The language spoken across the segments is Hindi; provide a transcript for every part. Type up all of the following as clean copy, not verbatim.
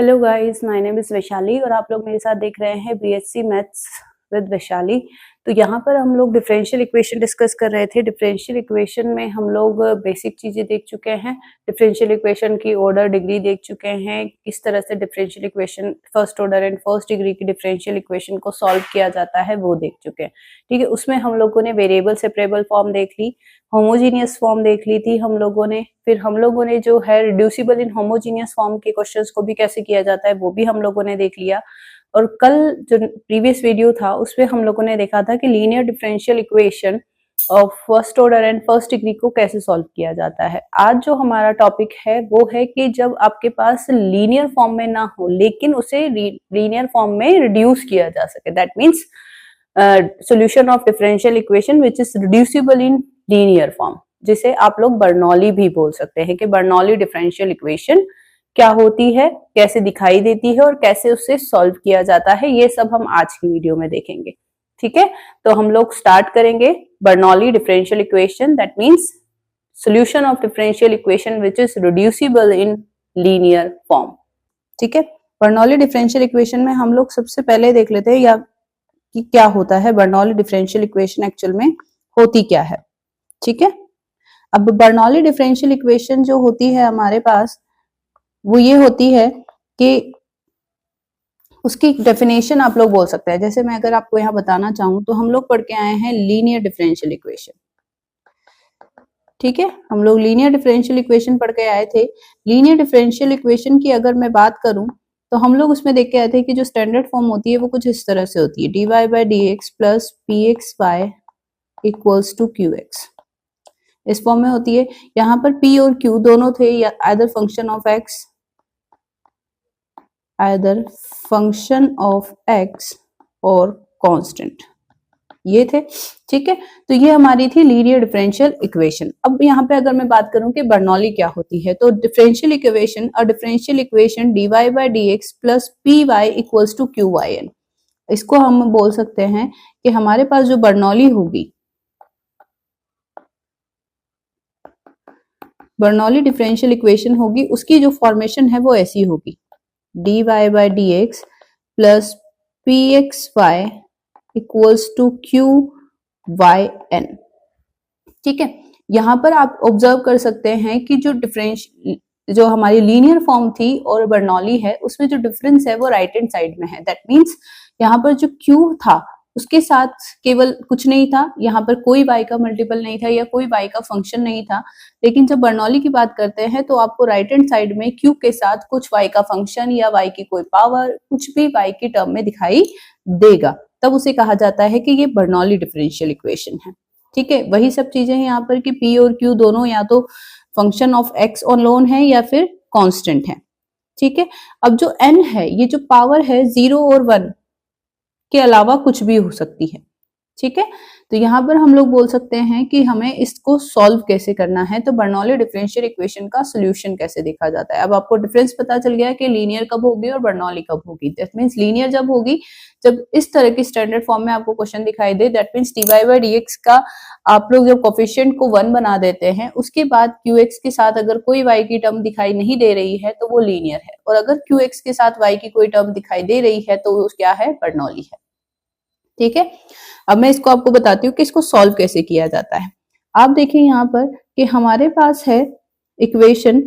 Hello guys, my name is Vaishali और आप लोग मेरे साथ देख रहे हैं बीएससी मैथ्स विद वैशाली। तो यहाँ पर हम लोग डिफरेंशियल इक्वेशन डिस्कस कर रहे थे। डिफरेंशियल इक्वेशन में हम लोग बेसिक चीजें देख चुके हैं। डिफरेंशियल इक्वेशन की ऑर्डर डिग्री देख चुके हैं, किस तरह से differential equation first order and first degree की डिफरेंशियल इक्वेशन को सॉल्व किया जाता है, वो देख चुके हैं। ठीक है, उसमें हम लोगों ने वेरिएबल सेपरेबल फॉर्म देख ली, होमोजीनियस फॉर्म देख ली थी हम लोगों ने। फिर हम लोगों ने जो है रिड्यूसिबल इन होमोजीनियस फॉर्म के क्वेश्चंस को भी कैसे किया जाता है वो भी हम लोगों ने देख लिया। और कल जो प्रीवियस वीडियो था उसमें हम लोगों ने देखा था कि linear differential equation of first order and first degree को कैसे सॉल्व किया जाता है। आज जो हमारा टॉपिक है वो है कि जब आपके पास लीनियर फॉर्म में ना हो लेकिन उसे लीनियर फॉर्म में रिड्यूस किया जा सके, that means solution of differential equation which is reducible in linear form, जिसे आप लोग बर्नौली भी बोल सकते हैं कि बर्नौली डिफरेंशियल इक्वेशन क्या होती है, कैसे दिखाई देती है और कैसे उससे सॉल्व किया जाता है, ये सब हम आज की वीडियो में देखेंगे। ठीक है, तो हम लोग स्टार्ट करेंगे Bernoulli differential equation, that means solution of differential equation which is reducible in linear form. ठीक है, बर्नौली डिफरेंशियल इक्वेशन में हम लोग सबसे पहले देख लेते हैं या कि क्या होता है बर्नौली डिफरेंशियल इक्वेशन, एक्चुअल में होती क्या है। ठीक है, अब बर्नौली डिफरेंशियल इक्वेशन जो होती है हमारे पास वो ये होती है कि उसकी डेफिनेशन आप लोग बोल सकते हैं। जैसे मैं अगर आपको यहाँ बताना चाहूं तो हम लोग पढ़ के आए हैं लीनियर डिफरेंशियल इक्वेशन। ठीक है, हम लोग लीनियर डिफरेंशियल इक्वेशन पढ़ के आए थे। लीनियर डिफरेंशियल इक्वेशन की अगर मैं बात करूं तो हम लोग उसमें देख के आए थे कि जो स्टैंडर्ड फॉर्म होती है वो कुछ इस तरह से होती है, dy by dx plus pxy equals to qx। इस फॉर्म में होती है। यहाँ पर p और q दोनों थे, या either function of x, either function of x और कांस्टेंट, ये थे। ठीक है, तो ये हमारी थी लीनियर डिफरेंशियल इक्वेशन। अब यहाँ पे अगर मैं बात करूं कि बर्नौली क्या होती है, तो डिफरेंशियल इक्वेशन और differential equation dy by dx plus py equals to qyn। इसको हम बोल सकते हैं कि हमारे पास जो बर्नौली होगी, बर्नौली डिफरेंशियल इक्वेशन होगी, उसकी जो फॉर्मेशन है वो ऐसी होगी, dy by dx plus pxy equals to qyn। ठीक है, यहां पर आप ऑब्जर्व कर सकते हैं कि जो हमारी लीनियर फॉर्म थी और बर्नौली है उसमें जो डिफरेंस है वो राइट हैंड साइड में है। दैट मीन्स यहाँ पर जो q था उसके साथ केवल कुछ नहीं था, यहाँ पर कोई y का मल्टीपल नहीं था या कोई y का फंक्शन नहीं था। लेकिन जब बर्नौली की बात करते हैं तो आपको राइट हैंड साइड में q के साथ कुछ y का फंक्शन या y की कोई पावर, कुछ भी y की टर्म में दिखाई देगा, तब उसे कहा जाता है कि ये बर्नौली डिफरेंशियल इक्वेशन है। ठीक है, वही सब चीजें हैं यहाँ पर कि p और q दोनों या तो फंक्शन ऑफ x अलोन है या फिर कांस्टेंट है। ठीक है, अब जो n है, ये जो पावर है 0 और 1 के अलावा कुछ भी हो सकती है। ठीक है, तो यहाँ पर हम लोग बोल सकते हैं कि हमें इसको सॉल्व कैसे करना है, तो बर्नौली डिफरेंशियल इक्वेशन का सॉल्यूशन कैसे देखा जाता है। अब आपको डिफरेंस पता चल गया कि लीनियर कब होगी और बर्नौली कब होगी। दैट मीन्स लीनियर जब होगी जब इस तरह की स्टैंडर्ड फॉर्म में आपको क्वेश्चन दिखाई दे, that means dy by dx का आप लोग जब कोफिशिएंट को 1 बना देते हैं, उसके बाद qx के साथ अगर कोई y की टर्म दिखाई नहीं दे रही है तो वो लीनियर है, और अगर qx के साथ y की कोई टर्म दिखाई दे रही है तो वो क्या है, बर्नौली है। ठीक है, अब मैं इसको आपको बताती हूँ कि इसको सॉल्व कैसे किया जाता है। आप देखें यहाँ पर कि हमारे पास है equation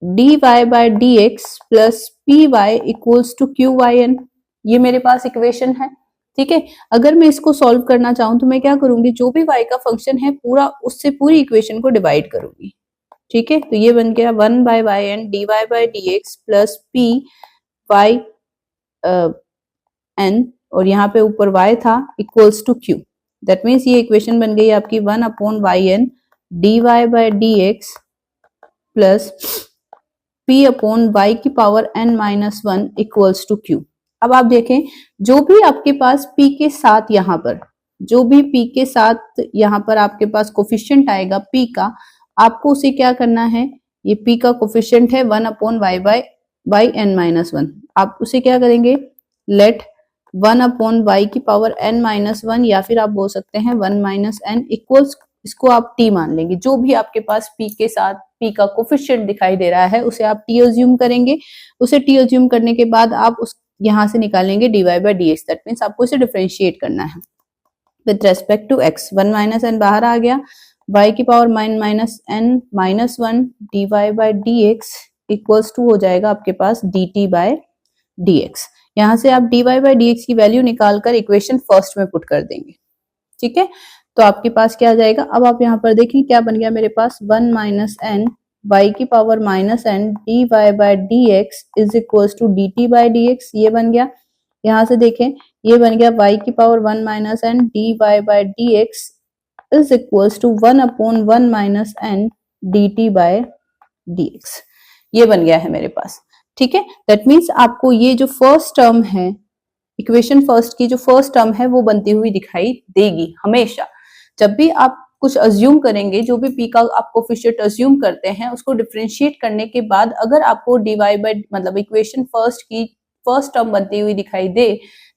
dy by dx plus py equals to qyn, ये मेरे पास इक्वेशन है। ठीक है, अगर मैं इसको सॉल्व करना चाहूं तो मैं क्या करूंगी, जो भी y का फंक्शन है पूरा उससे पूरी इक्वेशन को डिवाइड करूंगी। ठीक है, तो ये बन गया 1 by yn dy by dx plus p y n, और यहाँ पे ऊपर y था equals to q। That means ये इक्वेशन बन गई आपकी 1 upon yn dy by dx plus p upon y की power n minus 1 equals to q। अब आप देखें, जो भी आपके पास p के साथ यहाँ पर, जो भी p के साथ यहाँ पर आपके पास कोफिशिएंट आएगा p का, आपको उसे क्या करना है, ये p का कोफिशिएंट है 1 अपॉन y n माइनस 1, आप उसे क्या करेंगे, लेट 1 अपॉन y की पावर n माइनस 1, या फिर आप बोल सकते हैं 1 माइनस n इक्वल्स इसको आप t मान लेंगे। जो भी आपके पास p के साथ p का कोफिशिएंट दिखाई दे रहा है उसे आप t अज्यूम करेंगे। उसे t अज्यूम करने के बाद आप उस यहां से निकालेंगे dy by dx। That means आपको इसे डिफरेंशिएट करना है with respect to x। 1 minus n बाहर आ गया, y की power minus n minus 1 dy by dx equals to हो जाएगा आपके पास dt by dx। यहां से आप dy by dx की वैल्यू निकालकर इक्वेशन फर्स्ट में पुट कर देंगे। ठीक है, तो आपके पास क्या आ जाएगा, अब आप यहाँ पर देखें क्या बन गया मेरे पास, 1 माइनस n y की power minus n dy by dx is equals to dt by dx, ये बन गया। यहाँ से देखें ये बन गया y की power 1 minus n dy by dx is equals to 1 upon 1 minus n dt by dx, ये बन गया है मेरे पास। ठीक है, दैट मीन्स आपको ये जो फर्स्ट टर्म है, इक्वेशन फर्स्ट की जो फर्स्ट टर्म है वो बनती हुई दिखाई देगी हमेशा। जब भी आप कुछ अज्यूम करेंगे, जो भी p का आप कोफिशिएंट अज्यूम करते हैं उसको डिफरेंशिएट करने के बाद अगर आपको dy by मतलब इक्वेशन फर्स्ट की फर्स्ट टर्म बनती हुई दिखाई दे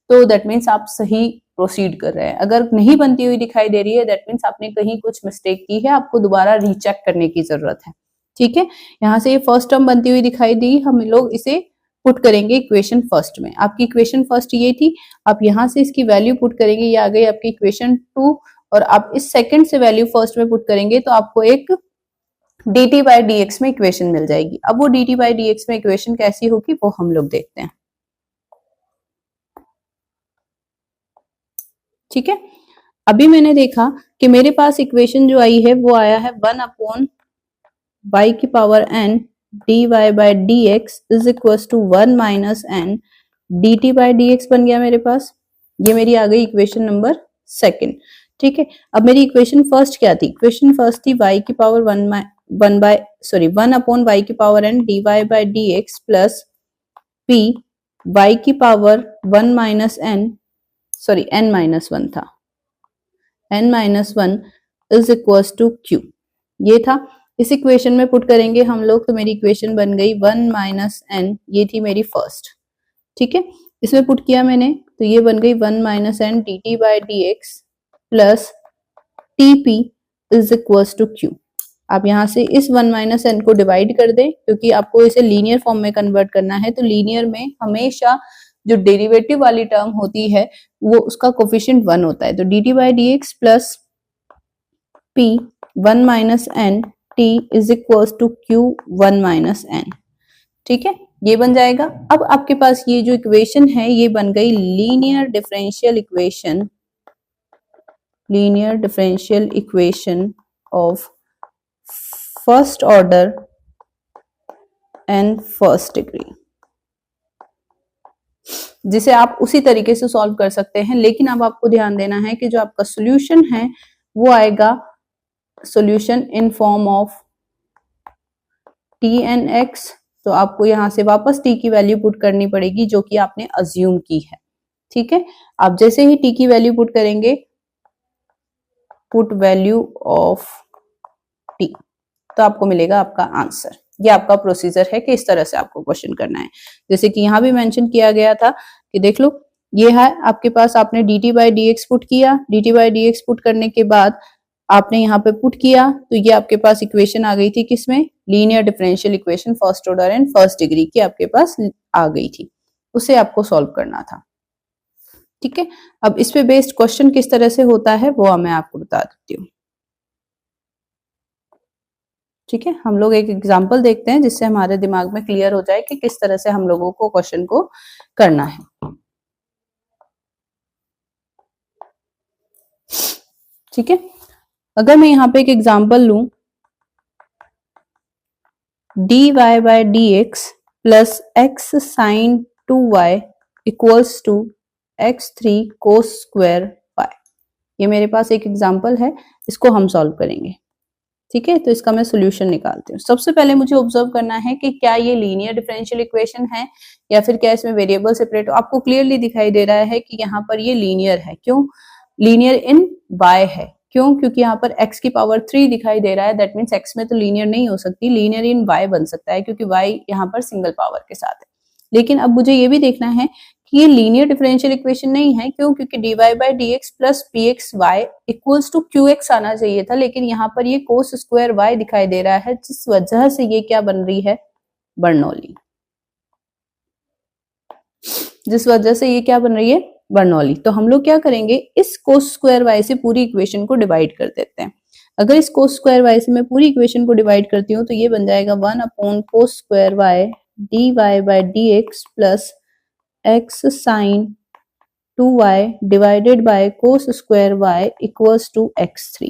तो दैट मीन्स आप सही प्रोसीड कर रहे हैं। अगर नहीं बनती हुई दिखाई दे रही है दैट मीन्स आपने कहीं कुछ मिस्टेक की है, आपको दोबारा रीचेक करने की जरूरत है। ठीक है, यहाँ से ये फर्स्ट टर्म बनती हुई दिखाई दी, हम लोग इसे पुट करेंगे इक्वेशन फर्स्ट में। आपकी इक्वेशन फर्स्ट ये थी, आप यहाँ से इसकी वैल्यू पुट करेंगे, ये आ गई आपकी इक्वेशन 2, और आप इस सेकंड से वैल्यू फर्स्ट में पुट करेंगे तो आपको एक dt by dx में इक्वेशन मिल जाएगी। अब वो dt by dx में इक्वेशन कैसी होगी वो हम लोग देखते हैं। ठीक है, अभी मैंने देखा कि मेरे पास इक्वेशन जो आई है वो आया है 1 अपॉन y की power n dy by dx is equal to 1 minus n dt by dx बन गया मेरे पास। ये मेरी आ गई इक्वेशन नंबर सेकंड। ठीक है, अब मेरी इक्वेशन फर्स्ट क्या थी, इक्वेशन फर्स्ट थी y की पावर 1 अपॉन y की power n dy by dx plus p y की power 1 minus n n minus 1 था, n minus 1 is equal to q, ये था। इस इक्वेशन में पुट करेंगे हम लोग तो मेरी इक्वेशन बन गई 1 माइनस n, ये थी मेरी फर्स्ट। ठीक है, इसमें पुट किया मैंने तो ये बन गई 1 minus n dt by dx plus tp is equal to q। आप यहाँ से इस 1 माइनस n को डिवाइड कर दें, क्योंकि आपको इसे लीनियर फॉर्म में कन्वर्ट करना है। तो लीनियर में हमेशा जो डेरिवेटिव वाली टर्म होती है वो उसका कोफिशिएंट 1 होता है। तो dt by dx plus p 1 minus n t is equal to q 1 minus n। ठीक है, ये बन जाएगा। अब आपके पास ये जो इक्वेशन है ये बन गई linear differential equation, linear differential equation of first order and first degree, जिसे आप उसी तरीके से सॉल्व कर सकते हैं। लेकिन अब आपको ध्यान देना है कि जो आपका सॉल्यूशन है वो आएगा solution in form of t and x। तो आपको यहां से वापस t की वैल्यू पुट करनी पड़ेगी जो कि आपने अज्यूम की है। ठीक है, आप जैसे ही t की वैल्यू पुट करेंगे, पुट वैल्यू ऑफ t, तो आपको मिलेगा आपका आंसर। ये आपका प्रोसीजर है कि इस तरह से आपको क्वेश्चन करना है। जैसे कि यहाँ भी मेंशन किया गया था कि देख लो, ये है आपके पास, आपने dt by dx पुट किया, dt by dx पुट करने के बाद आपने यहाँ पे पुट किया तो ये आपके पास इक्वेशन आ गई थी किसमें, linear differential equation first order and first degree की आपके पास आ गई थी, उसे आपको सॉल्व करना था। ठीक है, अब इस पे बेस्ड क्वेश्चन किस तरह से होता है वो मैं आपको बता देती हूँ। ठीक है, हम लोग एक एग्जांपल देखते हैं जिससे हमारे दिमाग में क्लियर हो जाए कि किस तरह से हम लोगों को क्वेश्चन को करना है। ठीक है, अगर मैं यहाँ पे एक एग्जांपल लूं, dy by dx plus x sin 2y equals to x3 cos square y, ये मेरे पास एक एग्जांपल है, इसको हम सॉल्व करेंगे। ठीक है, तो इसका मैं सॉल्यूशन निकालती हूँ। सबसे पहले मुझे ऑब्जर्व करना है कि क्या ये लीनियर डिफरेंशियल इक्वेशन है या फिर क्या इसमें वेरिएबल सेपरेट। आपको क्लियरली दिखाई दे रहा है कि यहाँ पर ये लीनियर है। क्यों लीनियर इन y है, क्यों, क्योंकि यहाँ पर x की पावर 3 दिखाई दे रहा है। दैट मीन्स x में तो लीनियर नहीं हो सकती, लीनियर इन y बन सकता है क्योंकि y यहाँ पर सिंगल पावर के साथ है। लेकिन अब मुझे ये भी देखना है ये लीनियर डिफरेंशियल इक्वेशन नहीं है। क्यों? क्योंकि dy by d x plus p x y equals to q x आना चाहिए था, लेकिन यहाँ पर ये कोस स्क्वायर वाई दिखाई दे रहा है, जिस वजह से ये क्या बन रही है, बर्नौली। जिस वजह से ये क्या बन रही है, बर्नौली। तो हम लोग क्या करेंगे, इस कोस स्क्वायर वाई से पूरी इक्वेशन को डिवाइड कर देते हैं। अगर इस कोस स्क्वायर वाई से मैं पूरी इक्वेशन को डिवाइड करती हूँ तो ये बन जाएगा 1 upon cos square y d y by d x plus x sine 2y divided by cos square y equals to x3।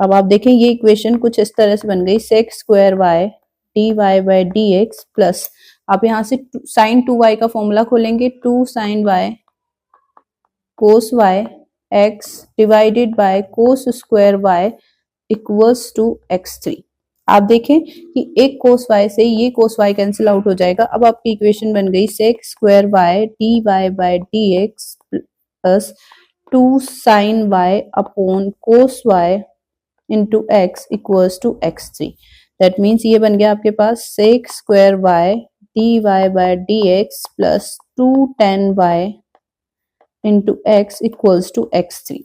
अब आप देखें ये इक्वेशन कुछ इस तरह से बन गई, sec square y dy by dx plus आप यहाँ से साइन 2y का फॉर्मूला खोलेंगे, 2 sine y cos y x divided by cos square y equals to x3। आप देखें कि एक कोस y से ये कोस y कैंसिल आउट हो जाएगा। अब आपकी इक्वेशन बन गई sec square y dy by dx plus 2 sine y upon cos y into x equals to x3। That means ये बन गया आपके पास sec square y dy by dx plus 2 tan y into x equals to x3।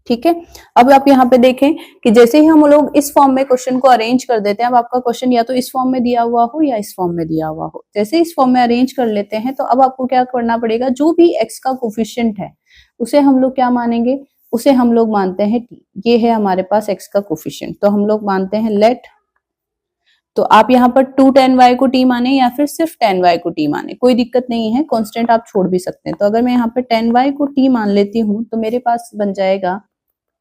ठीक है, अब आप यहाँ पे देखें कि जैसे ही हम लोग इस फॉर्म में क्वेश्चन को अरेंज कर देते हैं, अब आपका क्वेश्चन या तो इस फॉर्म में दिया हुआ हो या इस फॉर्म में दिया हुआ हो, जैसे इस फॉर्म में अरेंज कर लेते हैं तो अब आपको क्या करना पड़ेगा, जो भी x का कोफिशिएंट है उसे हम लोग क्या मानेंगे, उसे हम लोग मानते हैं t। ये है हमारे पास x का कोफिशिएंट, तो हम लोग मानते हैं लेट, तो आप यहाँ पर 2 tan y को t माने या फिर सिर्फ tan y को t माने, कोई दिक्कत नहीं है, कांस्टेंट आप छोड़ भी सकते हैं। तो अगर मैं यहाँ पे tan y को t मान लेती हूँ तो मेरे पास बन जाएगा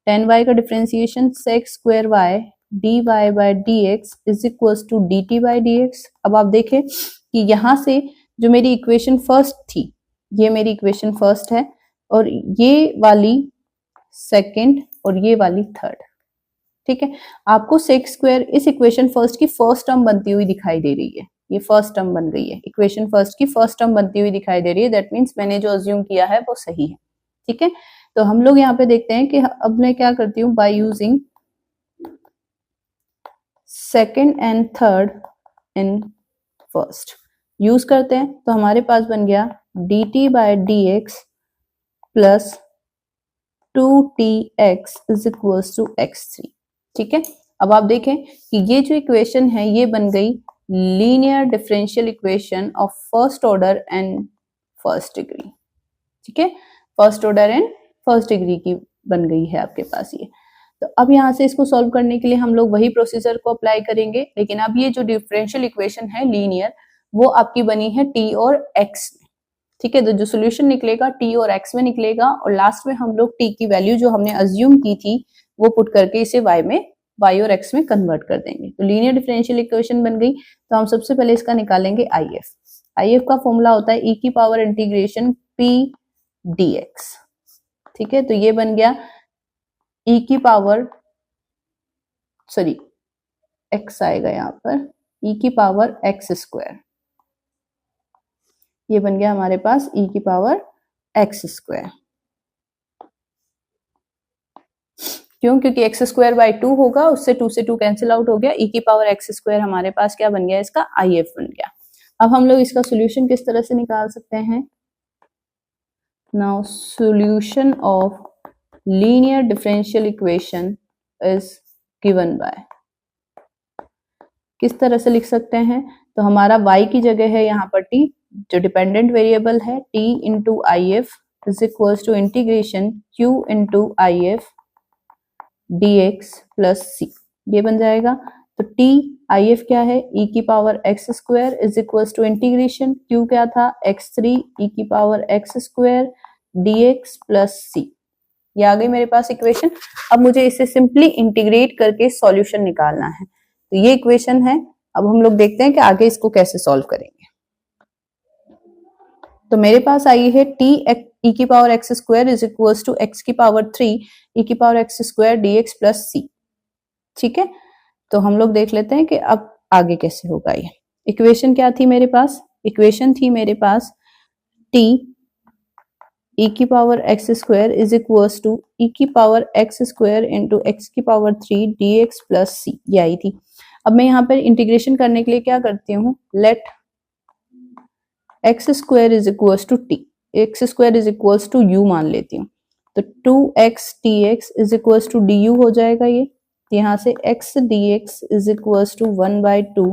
tan y का differentiation sec square y dy by dx is equals to dt by dx। अब आप देखें कि यहाँ से जो मेरी इक्वेशन फर्स्ट थी, ये मेरी इक्वेशन फर्स्ट है और ये वाली सेकंड और ये वाली थर्ड। ठीक है, आपको सेक स्क्वायर इस इक्वेशन फर्स्ट की फर्स्ट टर्म बनती हुई दिखाई दे रही है, ये फर्स्ट टर्म बन गई है, इक्वेशन फर्स्ट की फर्स्ट टर्म बनती हुई दिखाई दे रही है। दैट मीन्स मैंने जो अज्यूम किया है वो सही है। ठीक है, तो हम लोग यहाँ पे देखते हैं कि अब मैं क्या करती हूँ, by using second and third in first use करते हैं, तो हमारे पास बन गया dt by dx plus 2tx is equals to x3। ठीक है, अब आप देखें कि ये जो इक्वेशन है ये बन गई linear differential equation of first order and first degree. ठीक है, first order and first degree की बन गई है आपके पास ये। तो अब यहाँ से इसको सॉल्व करने के लिए हम लोग वही प्रोसीजर को अप्लाई करेंगे, लेकिन अब ये जो डिफरेंशियल इक्वेशन है लीनियर वो आपकी बनी है t और x में। ठीक है, तो जो सोल्यूशन निकलेगा t और x में निकलेगा और लास्ट में हम लोग t की वैल्यू जो हमने अज्यूम की थी वो पुट करके इसे y और x में कन्वर्ट कर देंगे। तो लीनियर डिफरेंशियल इक्वेशन बन गई। तो हम सबसे पहले इसका निकालेंगे IF का फॉर्मूला होता है e की पावर इंटीग्रेशन p dx। ठीक है, तो ये बन गया e की पावर x आएगा यहाँ पर e की पावर x स्क्वायर, ये बन गया हमारे पास e की पावर x स्क्वायर। क्यों? क्योंकि x स्क्वायर बाई 2 होगा, उससे 2 से 2 कैंसिल आउट हो गया, e की पावर x स्क्वायर हमारे पास क्या बन गया, इसका IF बन गया। अब हम लोग इसका सोल्यूशन किस तरह से निकाल सकते हैं, now solution of linear differential equation is given by, किस तरह से लिख सकते हैं, तो हमारा y की जगह है यहाँ पर t, जो डिपेंडेंट वेरिएबल है, t into IF is equals to integration q into IF dx plus c, ये बन जाएगा। तो t IF क्या है, e की power x square is equals to integration q क्या था, x3 e की power x square dx plus c, ये आ गई मेरे पास इक्वेशन। अब मुझे इसे सिंपली इंटीग्रेट करके सॉल्यूशन निकालना है। तो ये इक्वेशन है, अब हम लोग देखते हैं कि आगे इसको कैसे सॉल्व करेंगे। तो मेरे पास आई है t e की power x square is equals to x की पावर 3 e की power x square dx plus c। ठीक है, तो हम लोग देख लेते हैं कि अब आगे कैसे होगा। ये इक्वेशन क्या थी मेरे पास, इक्वेशन थी मेरे पास t e की power x square is equals to e की power x square into x की पावर 3 dx प्लस c, ये आई थी। अब मैं यहाँ पर इंटीग्रेशन करने के लिए क्या करती हूँ, let x square is equals to t, x square is equals to u मान लेती हूँ, तो 2x dx is equals to du हो जाएगा। ये यहाँ से x dx is equals to 1/2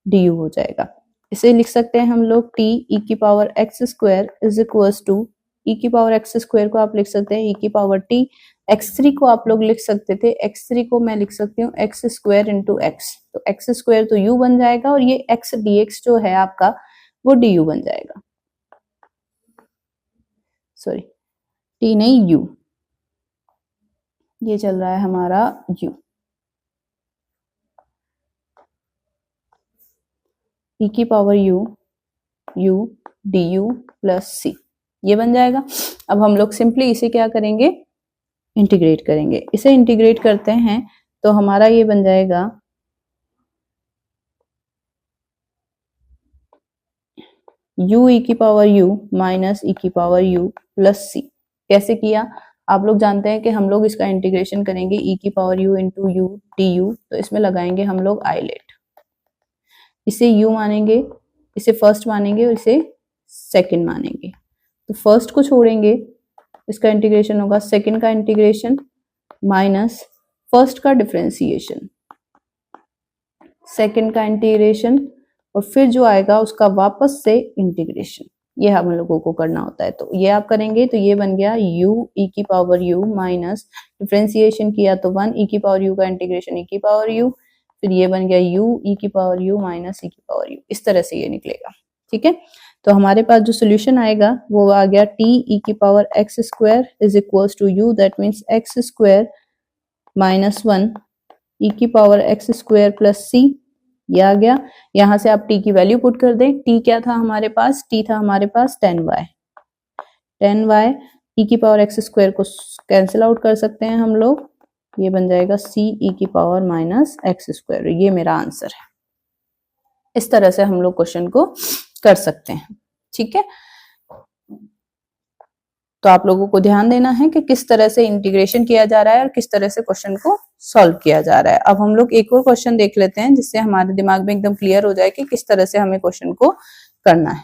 du हो जाएगा। इसे लिख सकते हैं हम लोग t e की power x square is equals to, e की पावर x स्क्वायर को आप लिख सकते हैं e की पावर t, x3 को आप लोग लिख सकते थे, x3 को मैं लिख सकती हूँ x स्क्वायर इंटू x, तो x स्क्वायर तो u बन जाएगा और ये x dx जो है आपका वो du बन जाएगा, सॉरी t नहीं u, ये चल रहा है हमारा u, e की power u du plus c, ये बन जाएगा। अब हम लोग सिंपली इसे क्या करेंगे, इंटीग्रेट करेंगे। इसे इंटीग्रेट करते हैं तो हमारा ये बन जाएगा u e की पावर u माइनस e की पावर u प्लस c। कैसे किया, आप लोग जानते हैं कि हम लोग इसका इंटीग्रेशन करेंगे e की power u into u du, तो इसमें लगाएंगे हम लोग आइलेट, इसे u मानेंगे, इसे फर्स्ट मानेंगे और इसे सेकंड मानेंगे, तो फर्स्ट को छोड़ेंगे, इसका इंटीग्रेशन होगा, सेकंड का इंटीग्रेशन माइनस फर्स्ट का डिफरेंशिएशन, सेकंड का इंटीग्रेशन और फिर जो आएगा उसका वापस से इंटीग्रेशन, ये हम लोगों को करना होता है। तो ये आप करेंगे तो ये बन गया u e की पावर u माइनस डिफरेंशिएशन किया तो 1 e की पावर u का इंटीग्रेशन e की पावर u, फिर ये बन गया u e की पावर u माइनस e की पावर u, इस तरह से ये निकलेगा। ठीक है, तो हमारे पास जो सोल्यूशन आएगा वो आ गया t e की power x square is equals to u, that means x square minus 1 e की power x square plus c, ये आ गया। यहाँ से आप t की वैल्यू पुट कर दें, t क्या था हमारे पास, t था हमारे पास 10y, 10y e की पावर x स्क्वायर को कैंसिल आउट कर सकते हैं हम लोग, ये बन जाएगा c e की पावर माइनस x स्क्वायर, ये मेरा आंसर है। इस तरह से हम लोग क्वेश्चन को कर सकते हैं। ठीक है, तो आप लोगों को ध्यान देना है कि किस तरह से इंटीग्रेशन किया जा रहा है और किस तरह से क्वेश्चन को सॉल्व किया जा रहा है। अब हम लोग एक और क्वेश्चन देख लेते हैं जिससे हमारे दिमाग में एकदम क्लियर हो जाए कि किस तरह से हमें क्वेश्चन को करना है।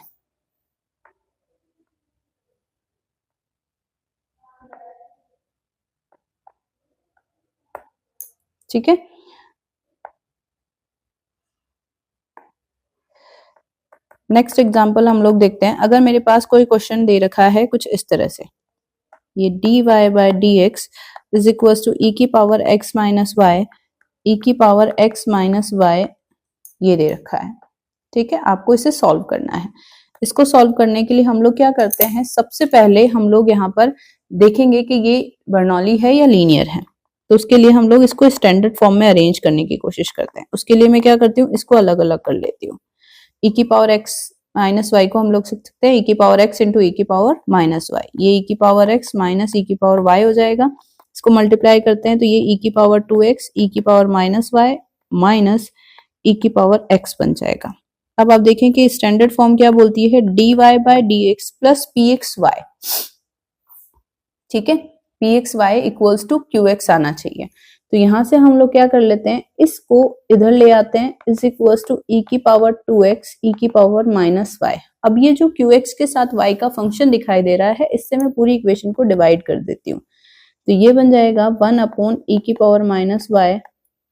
ठीक है, नेक्स्ट एग्जांपल हम लोग देखते हैं। अगर मेरे पास कोई क्वेश्चन दे रखा है कुछ इस तरह से, ये dy by dx is equal to e की power x minus y, e की पावर x माइनस वाई, ये दे रखा है। ठीक है, आपको इसे सॉल्व करना है। इसको सॉल्व करने के लिए हम लोग क्या करते हैं, सबसे पहले हम लोग यहाँ पर देखेंगे कि ये बर्नौली है या लीनियर है, तो उसके लिए हम लोग इसको स्टैंडर्ड फॉर्म में अरेंज करने की कोशिश करते हैं। उसके लिए मैं क्या करती हूँ, इसको अलग अलग कर लेती हूँ। e की पावर x माइनस वाई को हम लोग लिख सकते हैं e की पावर x इंटू e की पावर माइनस वाई, ये e की पावर x माइनस e की पावर y हो जाएगा। इसको मल्टीप्लाई करते हैं तो ये e की पावर 2x e की power minus y minus e की पावर x बन जाएगा। अब आप देखें कि स्टैंडर्ड फॉर्म क्या बोलती है, dy by dx plus pxy। ठीक है, pxy इक्वल्स टू qx आना चाहिए। तो यहां से हम लोग क्या कर लेते हैं, इसको इधर ले आते हैं, इज इक्वल्स टू e की पावर 2x e की पावर माइनस वाई। अब ये जो qx के साथ y का फंक्शन दिखाई दे रहा है, इससे मैं पूरी इक्वेशन को डिवाइड कर देती हूँ, तो ये बन जाएगा 1 अपॉन e की power minus y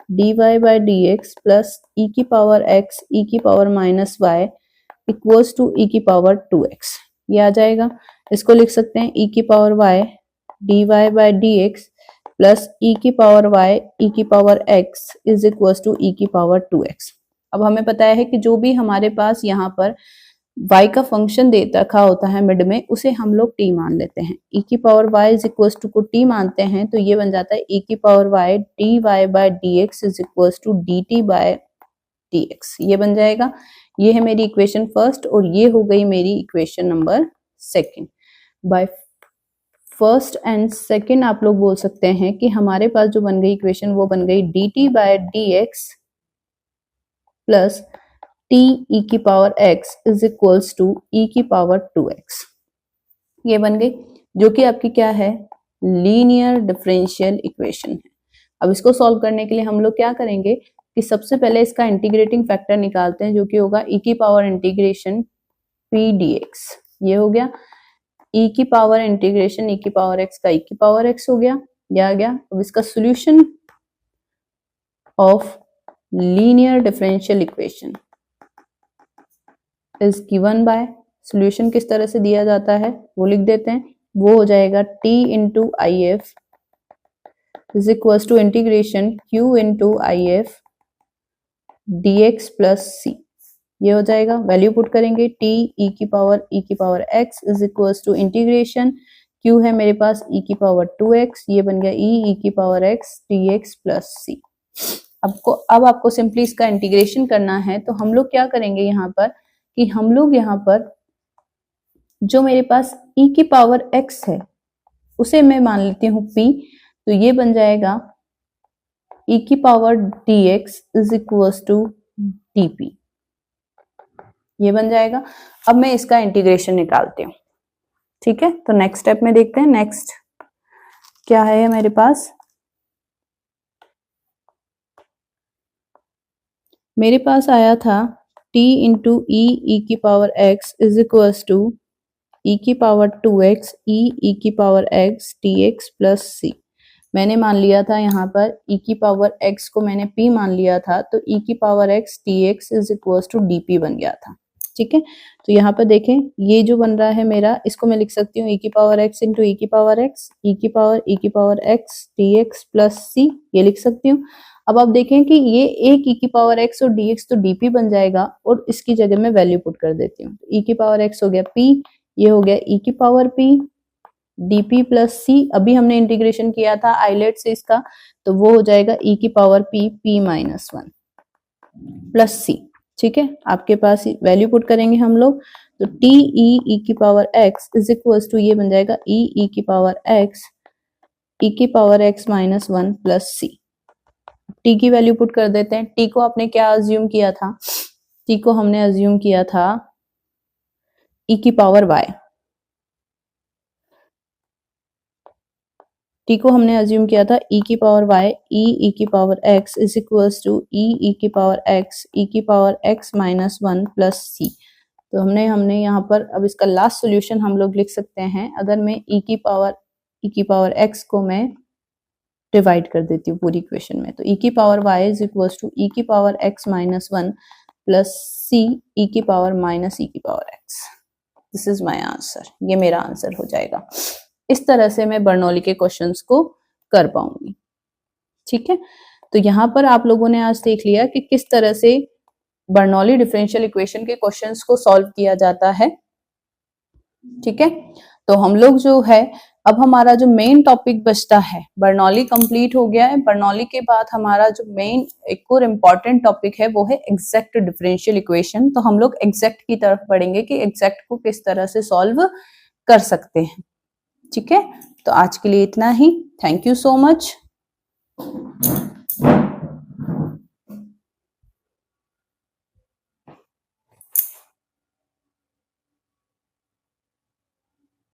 dy by dx plus e की पावर x e की power minus y equals to e की पावर 2x, ये आ जाएगा। इसको लिख सकते हैं e की power y dy by dx plus e की पावर y e की power x is equals to e की पावर 2x। अब हमें पता है कि जो भी हमारे पास यहाँ पर y का फंक्शन दे रखा होता है मिड में, उसे हम लोग t मान लेते हैं। e की power y is equals to को t मानते हैं, तो ये बन जाता है e की power y dy by dx is equals to dt by dx, ये बन जाएगा। ये है मेरी इक्वेशन फर्स्ट और ये हो गई मेरी equation number second. By first and second आप लोग बोल सकते हैं कि हमारे पास जो बन गई इक्वेशन वो बन गई dt by dx plus t e की power x is equals to e की पावर 2x, ये बन गई, जो कि आपकी क्या है, लीनियर डिफरेंशियल इक्वेशन है। अब इसको सॉल्व करने के लिए हम लोग क्या करेंगे कि सबसे पहले इसका इंटीग्रेटिंग फैक्टर निकालते हैं, जो कि होगा e की power integration P D x, ये हो गया e की पावर इंटीग्रेशन e की पावर x का e की पावर x हो गया, ये आ गया। अब इसका solution of linear differential equation is given by, solution किस तरह से दिया जाता है वो लिख देते हैं, वो हो जाएगा t into I F is equal to integration q into I F D x plus C, ये हो जाएगा। वैल्यू पुट करेंगे t e की power x is equal to integration q है मेरे पास e की पावर 2x, ये बन गया e की power x dx plus c। अब आपको सिंपली इसका इंटीग्रेशन करना है, तो हम लोग क्या करेंगे यहाँ पर कि हम लोग यहाँ पर जो मेरे पास e की पावर x है उसे मैं मान लेती हूँ p, तो ये बन जाएगा e की power dx is equal to dp, ये बन जाएगा। अब मैं इसका इंटीग्रेशन निकालती हूँ, ठीक है। तो नेक्स्ट स्टेप में देखते हैं, नेक्स्ट क्या है मेरे पास, मेरे पास आया था t इंटू ई की power x is equal to e की पावर 2x e की power x dx plus c। मैंने मान लिया था यहाँ पर e की पावर x को मैंने p मान लिया था, तो e की power x dx is equal to dp बन गया था, ठीक है। तो यहाँ पर देखें ये जो बन रहा है मेरा, इसको मैं लिख सकती हूँ e की पावर x इंटू e की पावर x e की power x dx plus c, ये लिख सकती हूँ। अब आप देखें कि ये एक e की पावर x और dx तो dp बन जाएगा, और इसकी जगह मैं वैल्यू पुट कर देती हूँ। e की पावर x हो गया p, ये हो गया e की power p dp plus c। अभी हमने इंटीग्रेशन किया था आइलेट से इसका, तो वो हो जाएगा e की power p minus 1 plus c, ठीक है। आपके पास वैल्यू पुट करेंगे हम लोग, तो t e की power x is equal to, ये बन जाएगा e की पावर x e की power x minus 1 plus c। t की वैल्यू पुट कर देते हैं। t को आपने क्या अज्यूम किया था, t को हमने अज्यूम किया था e की पावर y, t को हमने अज्यूम किया था e की पावर y e की power x is equal to e की पावर x e की power x minus 1 plus c। तो हमने यहाँ पर अब इसका लास्ट सॉल्यूशन हम लोग लिख सकते हैं। अगर मैं e की पावर x को मैं डिवाइड कर देती हूँ पूरी इक्वेशन में, तो e की power y is equal to e की power x minus 1 plus c e की पावर माइनस e की power x। This is my answer, ये मेरा आंसर हो जाएगा। इस तरह से मैं बर्नौली के क्वेश्चंस को कर पाऊंगी, ठीक है। तो यहाँ पर आप लोगों ने आज देख लिया कि किस तरह से बर्नौली डिफरेंशियल इक्वेशन के क्वेश्चंस को सॉल्व किया जाता है, ठीक है। तो हम लोग जो है, अब हमारा जो मेन टॉपिक बचता है, बर्नौली कंप्लीट हो गया है। बर्नौली के बाद हमारा जो मेन एक और इम्पॉर्टेंट टॉपिक है वो है एग्जैक्ट डिफरेंशियल इक्वेशन। तो हम लोग एग्जैक्ट की तरफ बढ़ेंगे कि एग्जैक्ट को किस तरह से सॉल्व कर सकते हैं, ठीक है। तो आज के लिए इतना ही। Thank you so much.